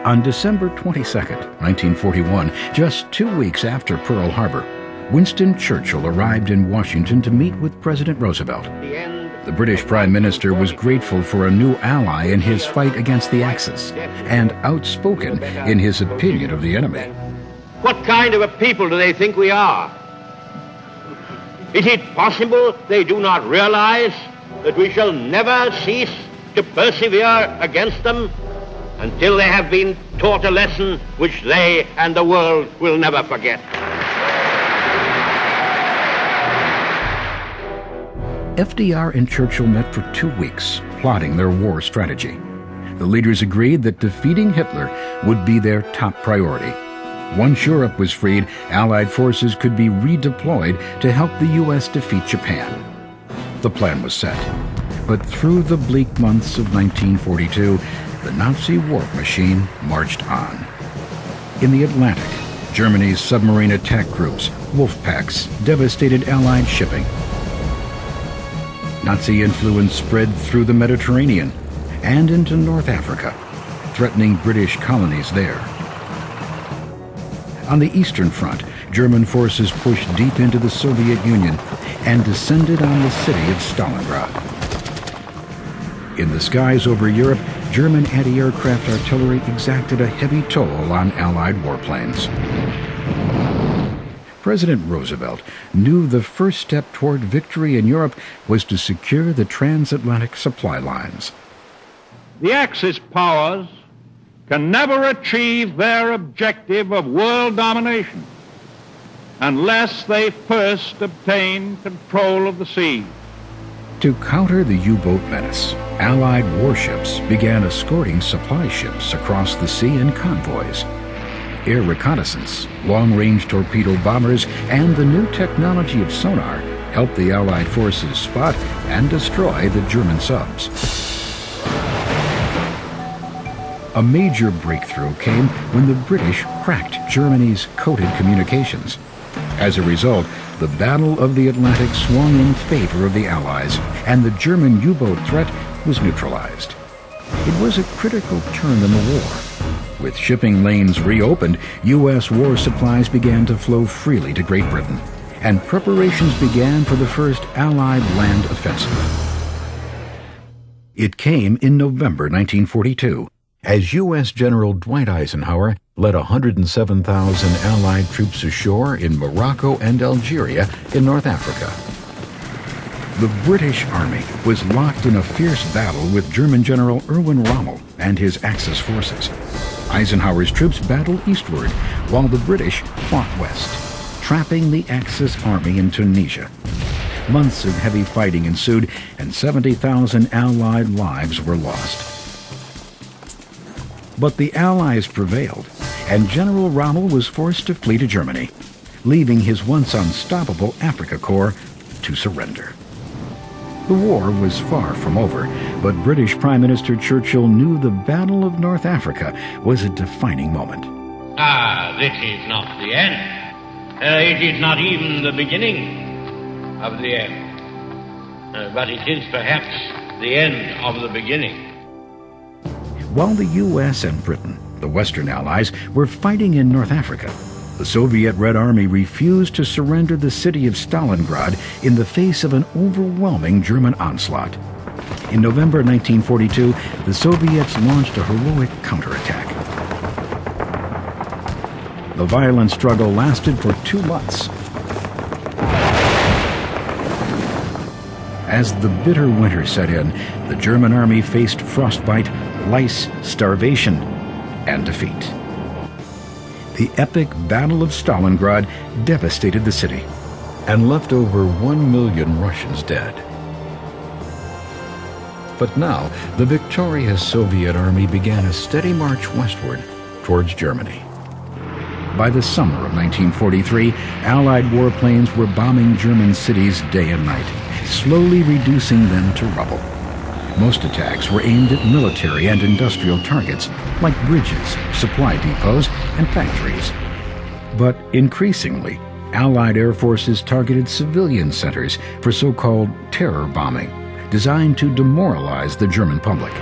On December 22, 1941, just 2 weeks after Pearl Harbor, Winston Churchill arrived in Washington to meet with President Roosevelt. The British Prime Minister was grateful for a new ally in his fight against the Axis, and outspoken in his opinion of the enemy. What kind of a people do they think we are? Is it possible they do not realize that we shall never cease to persevere against them until they have been taught a lesson which they and the world will never forget? FDR and Churchill met for 2 weeks, plotting their war strategy. The leaders agreed that defeating Hitler would be their top priority. Once Europe was freed, Allied forces could be redeployed to help the U.S. defeat Japan. The plan was set. But through the bleak months of 1942, the Nazi war machine marched on. In the Atlantic, Germany's submarine attack groups, Wolfpacks, devastated Allied shipping. Nazi influence spread through the Mediterranean and into North Africa, threatening British colonies there. On the Eastern Front, German forces pushed deep into the Soviet Union and descended on the city of Stalingrad. In the skies over Europe, German anti-aircraft artillery exacted a heavy toll on Allied warplanes. President Roosevelt knew the first step toward victory in Europe was to secure the transatlantic supply lines. The Axis powers can never achieve their objective of world domination unless they first obtain control of the sea. To counter the U-boat menace, Allied warships began escorting supply ships across the sea in convoys. Air reconnaissance, long-range torpedo bombers, and the new technology of sonar helped the Allied forces spot and destroy the German subs. A major breakthrough came when the British cracked Germany's coded communications. As a result, the Battle of the Atlantic swung in favor of the Allies, and the German U-boat threat was neutralized. It was a critical turn in the war. With shipping lanes reopened, U.S. war supplies began to flow freely to Great Britain, and preparations began for the first Allied land offensive. It came in November 1942, as U.S. General Dwight Eisenhower led 107,000 Allied troops ashore in Morocco and Algeria in North Africa. The British Army was locked in a fierce battle with German General Erwin Rommel and his Axis forces. Eisenhower's troops battled eastward, while the British fought west, trapping the Axis army in Tunisia. Months of heavy fighting ensued, and 70,000 Allied lives were lost. But the Allies prevailed, and General Rommel was forced to flee to Germany, leaving his once unstoppable Afrika Korps to surrender. The war was far from over, but British Prime Minister Churchill knew the Battle of North Africa was a defining moment. This is not the end. It is not even the beginning of the end. But it is perhaps the end of the beginning. While the U.S. and Britain, the Western Allies, were fighting in North Africa, the Soviet Red Army refused to surrender the city of Stalingrad in the face of an overwhelming German onslaught. In November 1942, the Soviets launched a heroic counterattack. The violent struggle lasted for 2 months. As the bitter winter set in, the German army faced frostbite, lice, starvation, and defeat. The epic Battle of Stalingrad devastated the city and left over 1 million Russians dead. But now, the victorious Soviet army began a steady march westward towards Germany. By the summer of 1943, Allied warplanes were bombing German cities day and night, slowly reducing them to rubble. Most attacks were aimed at military and industrial targets, like bridges, supply depots, and factories. But increasingly, Allied air forces targeted civilian centers for so-called terror bombing, designed to demoralize the German public.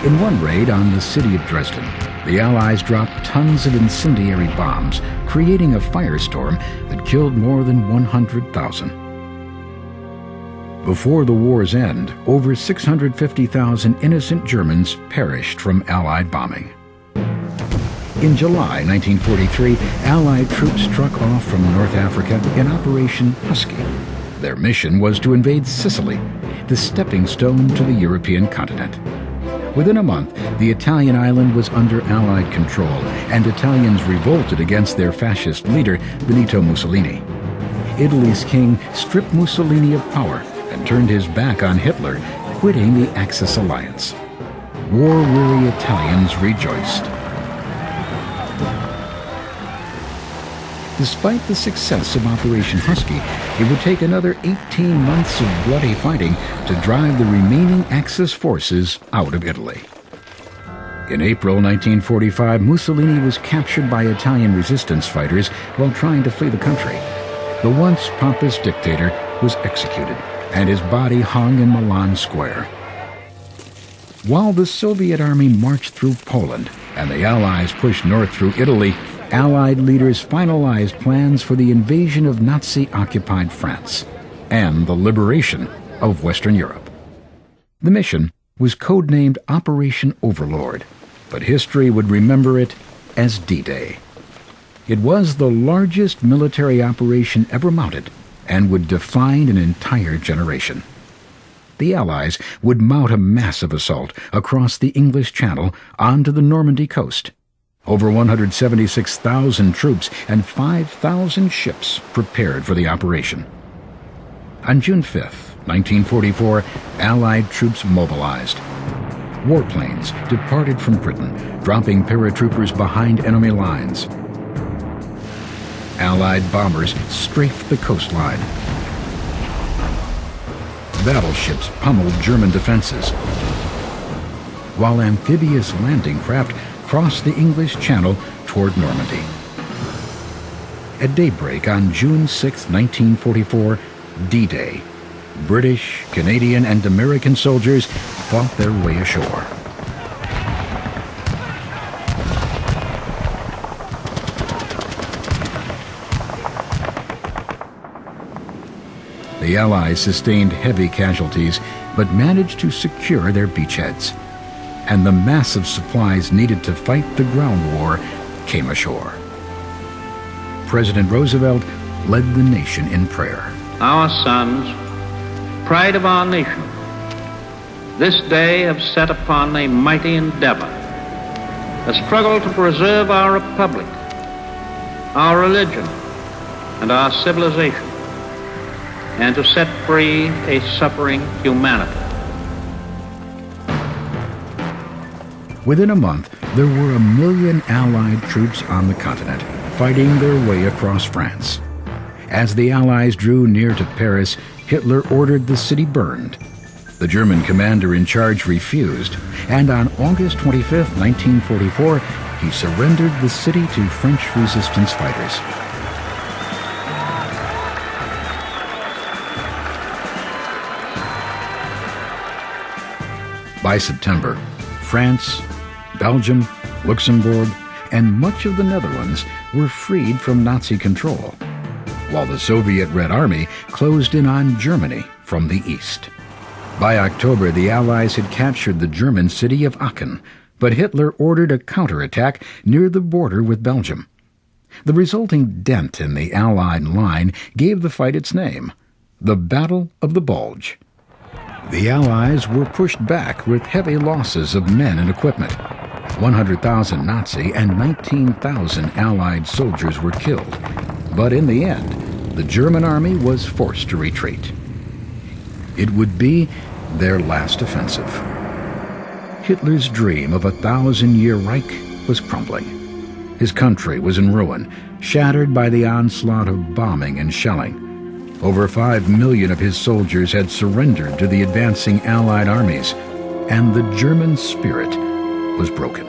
In one raid on the city of Dresden, the Allies dropped tons of incendiary bombs, creating a firestorm that killed more than 100,000. Before the war's end, over 650,000 innocent Germans perished from Allied bombing. In July 1943, Allied troops struck off from North Africa in Operation Husky. Their mission was to invade Sicily, the stepping stone to the European continent. Within a month, the Italian island was under Allied control, and Italians revolted against their fascist leader, Benito Mussolini. Italy's king stripped Mussolini of power and turned his back on Hitler, quitting the Axis alliance. War-weary Italians rejoiced. Despite the success of Operation Husky, it would take another 18 months of bloody fighting to drive the remaining Axis forces out of Italy. In April 1945, Mussolini was captured by Italian resistance fighters while trying to flee the country. The once pompous dictator was executed, and his body hung in Milan Square. While the Soviet army marched through Poland and the Allies pushed north through Italy, Allied leaders finalized plans for the invasion of Nazi-occupied France and the liberation of Western Europe. The mission was codenamed Operation Overlord, but history would remember it as D-Day. It was the largest military operation ever mounted and would define an entire generation. The Allies would mount a massive assault across the English Channel onto the Normandy coast. Over 176,000 troops and 5,000 ships prepared for the operation. On June 5, 1944, Allied troops mobilized. Warplanes departed from Britain, dropping paratroopers behind enemy lines. Allied bombers strafed the coastline. Battleships pummeled German defenses, while amphibious landing craft crossed the English Channel toward Normandy. At daybreak on June 6, 1944, D-Day, British, Canadian, and American soldiers fought their way ashore. The Allies sustained heavy casualties, but managed to secure their beachheads, and the massive supplies needed to fight the ground war came ashore. President Roosevelt led the nation in prayer. Our sons, pride of our nation, this day have set upon a mighty endeavor, a struggle to preserve our republic, our religion, and our civilization, and to set free a suffering humanity. Within a month, there were 1 million Allied troops on the continent, fighting their way across France. As the Allies drew near to Paris, Hitler ordered the city burned. The German commander in charge refused, and on August 25, 1944, he surrendered the city to French resistance fighters. By September, France, Belgium, Luxembourg, and much of the Netherlands were freed from Nazi control, while the Soviet Red Army closed in on Germany from the east. By October, the Allies had captured the German city of Aachen, but Hitler ordered a counterattack near the border with Belgium. The resulting dent in the Allied line gave the fight its name, the Battle of the Bulge. The Allies were pushed back with heavy losses of men and equipment. 100,000 Nazi and 19,000 Allied soldiers were killed. But in the end, the German army was forced to retreat. It would be their last offensive. Hitler's dream of a 1,000-year Reich was crumbling. His country was in ruin, shattered by the onslaught of bombing and shelling. Over 5 million of his soldiers had surrendered to the advancing Allied armies, and the German spirit was broken.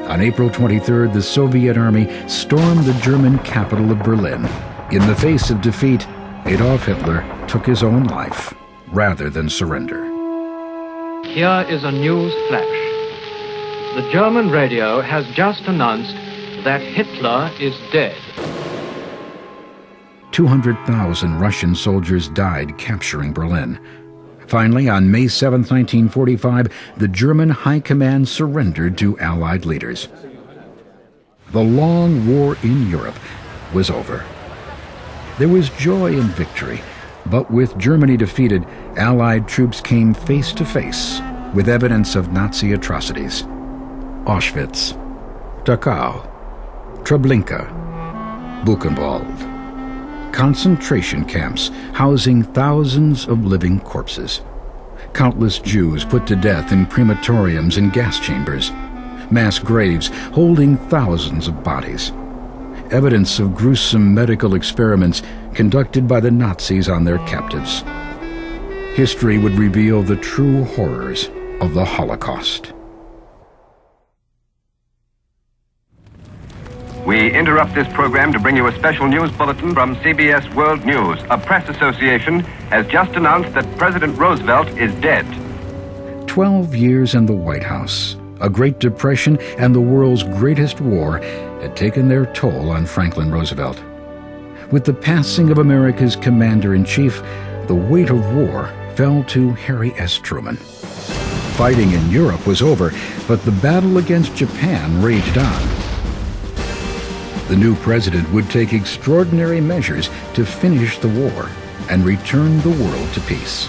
On April 23rd, the Soviet army stormed the German capital of Berlin. In the face of defeat, Adolf Hitler took his own life rather than surrender. Here is a news flash. The German radio has just announced that Hitler is dead. 200,000 Russian soldiers died capturing Berlin. Finally, on May 7, 1945, the German High Command surrendered to Allied leaders. The long war in Europe was over. There was joy in victory, but with Germany defeated, Allied troops came face to face with evidence of Nazi atrocities. Auschwitz, Dachau, Treblinka, Buchenwald. Concentration camps housing thousands of living corpses. Countless Jews put to death in crematoriums and gas chambers. Mass graves holding thousands of bodies. Evidence of gruesome medical experiments conducted by the Nazis on their captives. History would reveal the true horrors of the Holocaust. We interrupt this program to bring you a special news bulletin from CBS World News. A press association has just announced that President Roosevelt is dead. 12 years in the White House, a Great Depression and the world's greatest war had taken their toll on Franklin Roosevelt. With the passing of America's commander-in-chief, the weight of war fell to Harry S. Truman. Fighting in Europe was over, but the battle against Japan raged on. The new president would take extraordinary measures to finish the war and return the world to peace.